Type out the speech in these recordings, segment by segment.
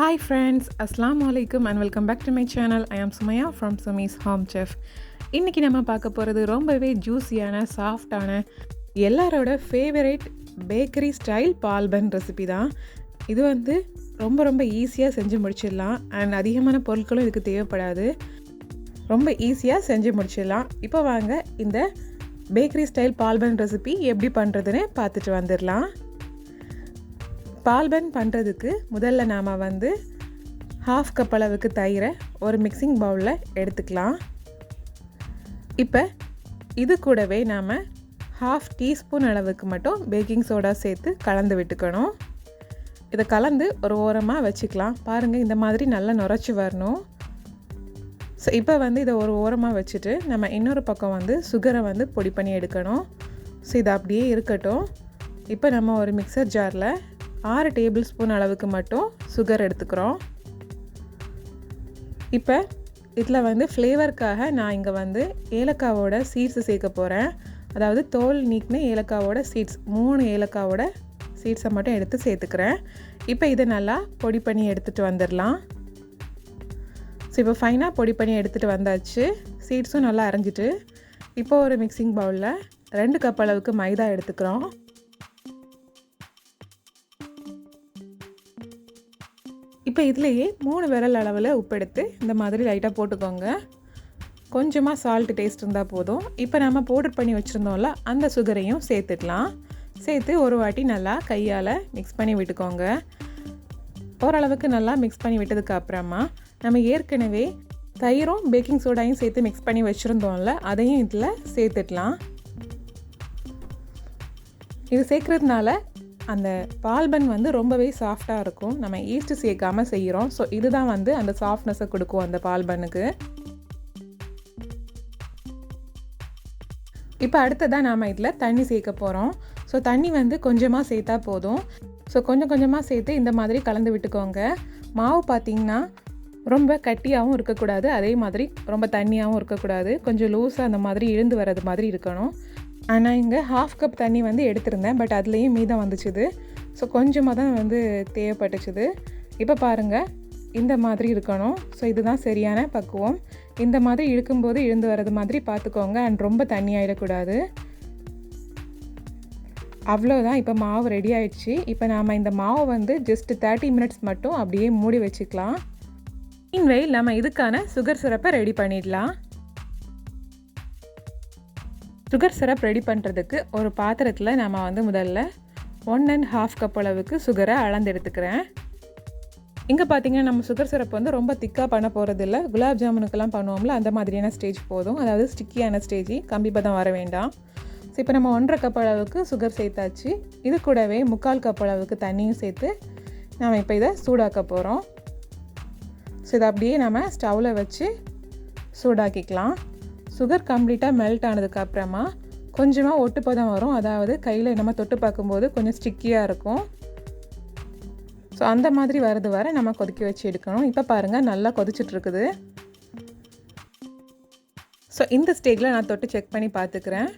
Hi friends, Assalamu alaikum and welcome back to my channel. I am Sumaya from Sumi's Home Chef. இன்னைக்கு நம்ம பார்க்க போகிறது ரொம்பவே ஜூஸியான சாஃப்டான எல்லாரோட ஃபேவரட் பேக்கரி ஸ்டைல் பால் பன் ரெசிபி தான். இது வந்து ரொம்ப ஈஸியாக செஞ்சு முடிச்சிடலாம் அண்ட் அதிகமான பொருட்களும் இதுக்கு தேவைப்படாது. ரொம்ப ஈஸியாக செஞ்சு முடிச்சிடலாம். இப்போ வாங்க இந்த பேக்கரி ஸ்டைல் பால் பன் ரெசிபி எப்படி பண்ணுறதுன்னு பார்த்துட்டு வந்துடலாம். பால் பன் பண்ணுறதுக்கு முதல்ல நாம் வந்து 1/2 கப் அளவுக்கு தயிரை ஒரு மிக்சிங் பவுலில் எடுத்துக்கலாம். இப்போ இது கூடவே நாம் 1/2 டீஸ்பூன் அளவுக்கு மட்டும் பேக்கிங் சோடா சேர்த்து கலந்து விட்டுக்கணும். இதை கலந்து ஒரு ஓரமாக வச்சுக்கலாம். பாருங்கள், இந்த மாதிரி நல்லா நுரைச்சி வரணும். ஸோ இப்போ வந்து இதை ஒரு ஓரமாக வச்சுட்டு நம்ம இன்னொரு பக்கம் வந்து சுகரை வந்து பொடி பண்ணி எடுக்கணும். ஸோ இது அப்படியே இருக்கட்டும். இப்போ நம்ம ஒரு மிக்சர் ஜாரில் 6 டேபிள் ஸ்பூன் அளவுக்கு மட்டும் சுகர் எடுத்துக்கிறோம். இப்போ இதில் வந்து ஃப்ளேவருக்காக நான் இங்கே வந்து ஏலக்காவோட சீட்ஸை சேர்க்க போகிறேன். அதாவது தோல் நீக்கின ஏலக்காவோட சீட்ஸ் 3 ஏலக்காவோட சீட்ஸை மட்டும் எடுத்து சேர்த்துக்கிறேன். இப்போ இதை நல்லா பொடி பண்ணி எடுத்துகிட்டு வந்துடலாம். ஸோ இப்போ ஃபைனாக பொடி பண்ணி எடுத்துகிட்டு வந்தாச்சு. சீட்ஸும் நல்லா அரைஞ்சிட்டு இப்போ ஒரு மிக்சிங் பவுலில் 2 கப் அளவுக்கு மைதா எடுத்துக்கிறோம். இப்போ இதுலேயே 3 விரல் அளவில் உப்பு எடுத்து இந்த மாதிரி லைட்டாக போட்டுக்கோங்க. கொஞ்சமாக சால்ட்டு டேஸ்ட் இருந்தால் போதும். இப்போ நம்ம பவுடர் பண்ணி வச்சுருந்தோம்ல அந்த சுகரையும் சேர்த்துக்கலாம். சேர்த்து ஒரு வாட்டி நல்லா கையால் மிக்ஸ் பண்ணி விட்டுக்கோங்க. ஓரளவுக்கு நல்லா மிக்ஸ் பண்ணி விட்டதுக்கு அப்புறமா நம்ம ஏற்கனவே தயிரும் பேக்கிங் சோடாயும் சேர்த்து மிக்ஸ் பண்ணி வச்சுருந்தோம்ல அதையும் இதில் சேர்த்துக்கலாம். இது சேர்க்குறதுனால அந்த பால் பன் வந்து ரொம்பவே சாஃப்டாக இருக்கும். நம்ம ஈஸ்ட் சேர்க்காமல் செய்கிறோம். ஸோ இதுதான் வந்து அந்த சாஃப்ட்னஸை கொடுக்கும் அந்த பால் பன்னுக்கு. இப்போ அடுத்ததாக நாம் இதில் தண்ணி சேர்க்க போகிறோம். ஸோ தண்ணி வந்து கொஞ்சமாக சேர்த்தா போதும். ஸோ கொஞ்சமாக சேர்த்து இந்த மாதிரி கலந்து விட்டுக்கோங்க. மாவு பார்த்திங்கன்னா ரொம்ப கட்டியாகவும் இருக்கக்கூடாது, அதே மாதிரி ரொம்ப தண்ணியாகவும் இருக்கக்கூடாது. கொஞ்சம் லூஸாக அந்த மாதிரி இழுந்து வர்றது மாதிரி இருக்கணும். ஆனால் இங்கே 1/2 கப் தண்ணி வந்து எடுத்திருந்தேன், பட் அதுலேயும் மீதம் வந்துச்சுது. ஸோ கொஞ்சமாக தான் வந்து தேவைப்பட்டுச்சுது. இப்போ பாருங்கள், இந்த மாதிரி இருக்கணும். ஸோ இதுதான் சரியான பக்குவம். இந்த மாதிரி இழுக்கும்போது இழுந்து வர்றது மாதிரி பார்த்துக்கோங்க. அண்ட் ரொம்ப தண்ணி ஆகிடக்கூடாது. அவ்வளோதான். இப்போ மாவு ரெடி ஆகிடுச்சு. இப்போ நாம் இந்த மாவை வந்து ஜஸ்ட் 30 மினிட்ஸ் மட்டும் அப்படியே மூடி வச்சுக்கலாம். மீன்வெயில் நம்ம இதுக்கான சுகர் சிரப்பை ரெடி பண்ணிடலாம். சுகர் சிரப் ரெடி பண்ணுறதுக்கு ஒரு பாத்திரத்தில் நம்ம வந்து முதல்ல 1.5 கப் அளவுக்கு சுகரை அளந்து எடுத்துக்கிறேன். இங்கே பார்த்திங்கன்னா நம்ம சுகர் சிரப் வந்து ரொம்ப திக்காக பண்ண போகிறதில்ல. குலாப் ஜாமுனுக்கெல்லாம் பண்ணுவோம்ல அந்த மாதிரியான ஸ்டேஜ் போதும். அதாவது ஸ்டிக்கியான ஸ்டேஜ், கம்பி பதம் வர வேண்டாம். ஸோ இப்போ நம்ம 1.5 கப் அளவுக்கு சுகர் சேர்த்தாச்சு. இது கூடவே 3/4 கப் அளவுக்கு தண்ணியும் சேர்த்து நம்ம இப்போ இதை சூடாக்க போகிறோம். ஸோ இதை அப்படியே நம்ம ஸ்டவ்வில் வச்சு சூடாக்கிக்கலாம். சுகர் கம்ப்ளீட்டாக மெல்ட் ஆனதுக்கப்புறமா கொஞ்சமாக ஒட்டுப்பதம் வரும். அதாவது கையில் நம்ம தொட்டு பார்க்கும்போது கொஞ்சம் ஸ்டிக்கியாக இருக்கும். ஸோ அந்த மாதிரி வரது வர நம்ம கொதிக்க வச்சு எடுக்கணும். இப்போ பாருங்கள், நல்லா கொதிச்சிட்ருக்குது. ஸோ இந்த ஸ்டேஜில் நான் தொட்டு செக் பண்ணி பார்த்துக்கிறேன்.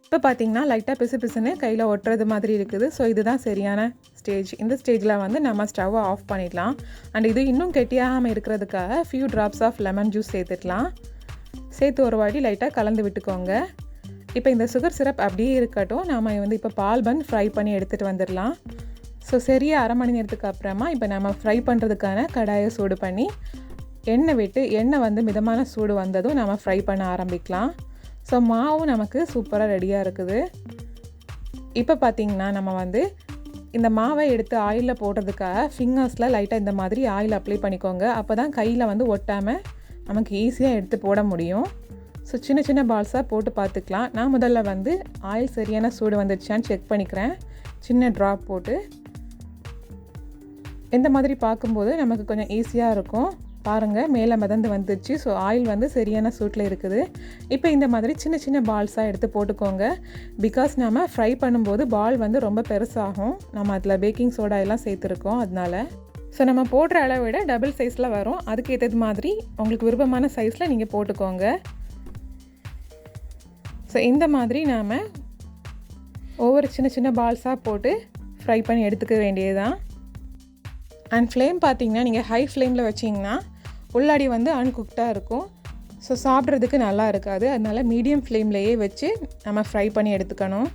இப்போ பார்த்திங்கன்னா லைட்டாக பிசுன்னு கையில் ஒட்டுறது மாதிரி இருக்குது. ஸோ இதுதான் சரியான ஸ்டேஜ். இந்த ஸ்டேஜில் வந்து நம்ம ஸ்டவ்வை ஆஃப் பண்ணிடலாம். அண்ட் இது இன்னும் கெட்டியாகாமல் இருக்கிறதுக்காக few drops of lemon juice சேர்த்துக்கலாம். சேர்த்து ஒரு வாட்டி லைட்டாக கலந்து விட்டுக்கோங்க. இப்போ இந்த சுகர் சிரப் அப்படியே இருக்கட்டும். நாம் வந்து இப்போ பால் பன் ஃப்ரை பண்ணி எடுத்துகிட்டு வந்துடலாம். ஸோ சரியாக 1/2 மணி நேரத்துக்கு அப்புறமா இப்போ நம்ம ஃப்ரை பண்ணுறதுக்கான கடாயை சூடு பண்ணி எண்ணெய் விட்டு எண்ணெய் வந்து மிதமான சூடு வந்ததும் நம்ம ஃப்ரை பண்ண ஆரம்பிக்கலாம். ஸோ மாவும் நமக்கு சூப்பராக ரெடியாக இருக்குது. இப்போ பார்த்திங்கன்னா நம்ம வந்து இந்த மாவை எடுத்து ஆயிலில் போடுறதுக்காக ஃபிங்கர்ஸில் லைட்டாக இந்த மாதிரி ஆயில் அப்ளை பண்ணிக்கோங்க. அப்போ தான் கையில் வந்து ஒட்டாமல் நமக்கு ஈஸியாக எடுத்து போட முடியும். ஸோ சின்ன பால்ஸாக போட்டு பார்த்துக்கலாம். நான் முதல்ல வந்து ஆயில் சரியான சூடு வந்துடுச்சான்னு செக் பண்ணிக்கிறேன். சின்ன ட்ராப் போட்டு இந்த மாதிரி பார்க்கும்போது நமக்கு கொஞ்சம் ஈஸியாக இருக்கும். பாருங்கள், மேலே மிதந்து வந்துடுச்சு. ஸோ ஆயில் வந்து சரியான சூட்டில் இருக்குது. இப்போ இந்த மாதிரி சின்ன பால்ஸாக எடுத்து போட்டுக்கோங்க. பிகாஸ் நம்ம ஃப்ரை பண்ணும்போது பால் வந்து ரொம்ப பெருசாகும். நம்ம அதில் பேக்கிங் சோடா எல்லாம் சேர்த்துருக்கோம். அதனால ஸோ நம்ம போடுற அளவை விட டபுள் சைஸில் வரும். அதுக்கு ஏற்றது மாதிரி உங்களுக்கு விருப்பமான சைஸில் நீங்கள் போட்டுக்கோங்க. ஸோ இந்த மாதிரி நாம் ஒவ்வொரு சின்ன பால்ஸாக போட்டு ஃப்ரை பண்ணி எடுத்துக்க வேண்டியது தான். அண்ட் ஃப்ளேம் பார்த்தீங்கன்னா நீங்கள் ஹை ஃப்ளேமில் வச்சிங்கன்னா உள்ளாடி வந்து அன்குக்டாக இருக்கும். ஸோ சாப்பிட்றதுக்கு நல்லா இருக்காது. அதனால் மீடியம் ஃப்ளேம்லேயே வச்சு நம்ம ஃப்ரை பண்ணி எடுத்துக்கணும்.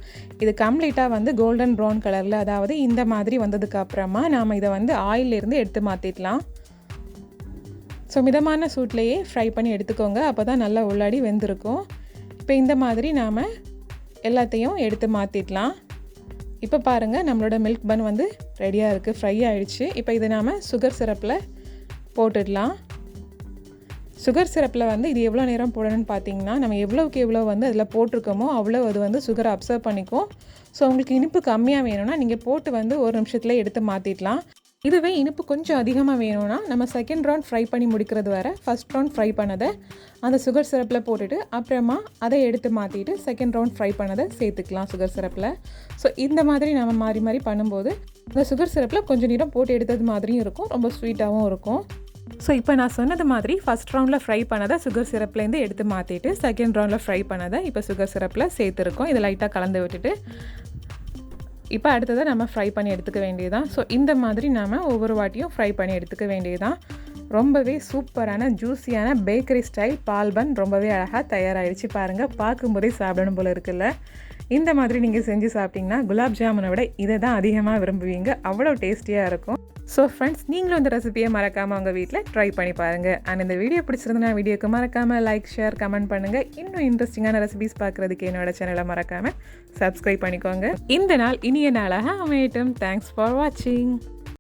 இது கம்ப்ளீட்டாக வந்து கோல்டன் ப்ரௌன் கலரில், அதாவது இந்த மாதிரி வந்ததுக்கப்புறமா நாம் இதை வந்து ஆயிலிருந்து எடுத்து மாற்றிடலாம். ஸோ மிதமான சூட்லேயே ஃப்ரை பண்ணி எடுத்துக்கோங்க. அப்போ தான் நல்லா உள்ளாடி வெந்திருக்கும். இப்போ இந்த மாதிரி நாம் எல்லாத்தையும் எடுத்து மாற்றிடலாம். இப்போ பாருங்கள், நம்மளோட மில்க் பன் வந்து ரெடியாக இருக்குது, ஃப்ரை ஆகிடுச்சு. இப்போ இதை நாம் சுகர் சிரப்பில் போட்டுடலாம். சுகர் சிரப்பில் வந்து இது எவ்வளோ நேரம் போடணும்னு பார்த்தீங்கன்னா, நம்ம எவ்வளோக்கு எவ்வளோ வந்து அதில் போட்டிருக்கோமோ அவ்வளோ அது வந்து சுகரை அப்சர்வ் பண்ணிக்கும். ஸோ உங்களுக்கு இனிப்பு கம்மியாக வேணும்னா நீங்கள் போட்டு வந்து ஒரு நிமிஷத்தில் எடுத்து மாற்றிடலாம். இதுவே இனிப்பு கொஞ்சம் அதிகமாக வேணும்னா நம்ம செகண்ட் ரவுண்ட் ஃப்ரை பண்ணி முடிக்கிறது வரை ஃபஸ்ட் ரவுண்ட் ஃப்ரை பண்ணதை அந்த சுகர் சிரப்பில் போட்டுட்டு அப்புறமா அதை எடுத்து மாற்றிட்டு செகண்ட் ரவுண்ட் ஃப்ரை பண்ணதை சேர்த்துக்கலாம் சுகர் சிரப்பில். ஸோ இந்த மாதிரி நம்ம மாறி மாறி பண்ணும்போது இந்த சுகர் சிரப்பில் கொஞ்சம் நேரம் போட்டு எடுத்தது மாதிரியும் இருக்கும், ரொம்ப ஸ்வீட்டாகவும் இருக்கும். ஸோ இப்போ நான் சொன்னது மாதிரி ஃபஸ்ட் ரவுண்டில் ஃப்ரை பண்ணதை சுகர் சிரப்லேருந்து எடுத்து மாற்றிட்டு செகண்ட் ரவுண்டில் ஃப்ரை பண்ணதை இப்போ சுகர் சிரப்பில் சேர்த்துருக்கோம். இதை லைட்டாக கலந்து விட்டுட்டு இப்போ அடுத்ததை நம்ம ஃப்ரை பண்ணி எடுத்துக்க வேண்டியதுதான். ஸோ இந்த மாதிரி நாம் ஒவ்வொரு வாட்டியும் ஃப்ரை பண்ணி எடுத்துக்க வேண்டியதுதான். ரொம்பவே சூப்பரான ஜூஸியான பேக்கரி ஸ்டைல் பால் பன் ரொம்பவே அழகாக தயாராகிடுச்சு. பாருங்கள், பார்க்கும்போதே சாப்பிடணும் போல் இருக்குல்ல. இந்த மாதிரி நீங்கள் செஞ்சு சாப்பிட்டிங்கன்னா குலாப் ஜாமுனை விட இதை தான் அதிகமாக விரும்புவீங்க. அவ்வளோ டேஸ்டியாக இருக்கும். ஸோ ஃப்ரெண்ட்ஸ், நீங்களும் இந்த ரெசிபியை மறக்காமல் உங்கள் வீட்டில் ட்ரை பண்ணி பாருங்கள். அண்ட் இந்த வீடியோ பிடிச்சிருந்தா வீடியோக்கு மறக்காமல் லைக், ஷேர், கமெண்ட் பண்ணுங்கள். இன்னும் இன்ட்ரெஸ்டிங்கான ரெசிபிஸ் பார்க்குறதுக்கு என்னோட சேனலை மறக்காமல் சப்ஸ்கிரைப் பண்ணிக்கோங்க. இந்த நாள் இனிய நாளாக அமையட்டும். தேங்க்ஸ் ஃபார் வாட்சிங்.